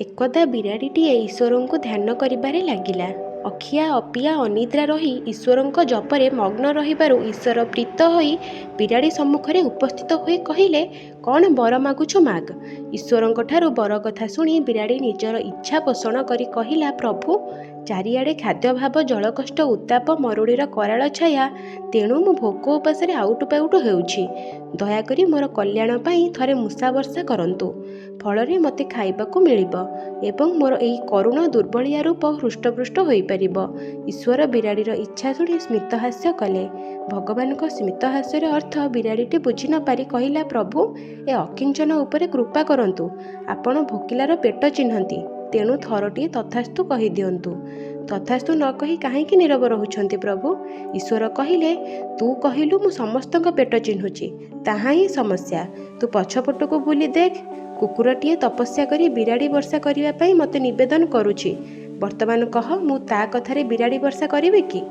ଏକଦା ବିରାଡ଼ିଟିଏ ଈଶ୍ୱରଙ୍କୁ ଧ୍ୟାନ କରିବାରେ ଲାଗିଲା। ଅଖିଆ ଅପିଆ ଅନିଦ୍ରା ରହି ଈଶ୍ୱରଙ୍କ ଜପରେ ମଗ୍ନ ରହିବାରୁ ଈଶ୍ୱର ପ୍ରୀତ ହୋଇ ବିରାଡ଼ି ସମ୍ମୁଖରେ ଉପସ୍ଥିତ ହୋଇ କହିଲେ, କ'ଣ ବର ମାଗୁଛୁ ମାଗ। ଈଶ୍ୱରଙ୍କଠାରୁ ବର କଥା ଶୁଣି ବିରାଡ଼ି ନିଜର ଇଚ୍ଛା ପୋଷଣ କରି କହିଲା, ପ୍ରଭୁ, ଚାରିଆଡ଼େ ଖାଦ୍ୟାଭାବ, ଜଳକଷ୍ଟ, ଉତ୍ତାପ, ମରୁଡ଼ିର କରାଳ ଛାୟା, ତେଣୁ ମୁଁ ଭୋକ ଉପାସରେ ଆଉଟୁ ପାଉଟୁ ହେଉଛି। ଦୟାକରି ମୋର କଲ୍ୟାଣ ପାଇଁ ଥରେ ମୂଷା ବର୍ଷା କରନ୍ତୁ, ଫଳରେ ମୋତେ ଖାଇବାକୁ ମିଳିବ ଏବଂ ମୋର ଏହି କରୁଣ ଦୁର୍ବଳିଆ ରୂପ ହୃଷ୍ଟପୃଷ୍ଟ ହୋଇପାରିବ। ଈଶ୍ୱର ବିରାଡ଼ିର ଇଚ୍ଛା ଶୁଣି ସ୍ମିତହାସ୍ୟ କଲେ। ଭଗବାନଙ୍କ ସ୍ମିତହାସ୍ୟର ଅର୍ଥ ବିରାଡ଼ିଟି ବୁଝି ନ ପାରି କହିଲା, ପ୍ରଭୁ, ଏ ଅକିଞ୍ଚନ ଉପରେ କୃପା କରନ୍ତୁ। ଆପଣ ଭୋକିଲାର ପେଟ ଚିହ୍ନନ୍ତି, ତେଣୁ ଥରଟିଏ ତଥାସ୍ତୁ କହିଦିଅନ୍ତୁ। ତଥାସ୍ତୁ ନ କହି କାହିଁକି ନୀରବ ରହୁଛନ୍ତି ପ୍ରଭୁ? ଈଶ୍ୱର କହିଲେ, ତୁ କହିଲୁ ମୁଁ ସମସ୍ତଙ୍କ ପେଟ ଚିହ୍ନୁଛି, ତାହା ହିଁ ସମସ୍ୟା। ତୁ ପଛପଟକୁ ବୁଲି ଦେଖ, କୁକୁରଟିଏ ତପସ୍ୟା କରି ବିରାଡ଼ି ବର୍ଷା କରିବା ପାଇଁ ମୋତେ ନିବେଦନ କରୁଛି। ବର୍ତ୍ତମାନ କହ, ମୁଁ ତା କଥାରେ ବିରାଡ଼ି ବର୍ଷା କରିବି କି?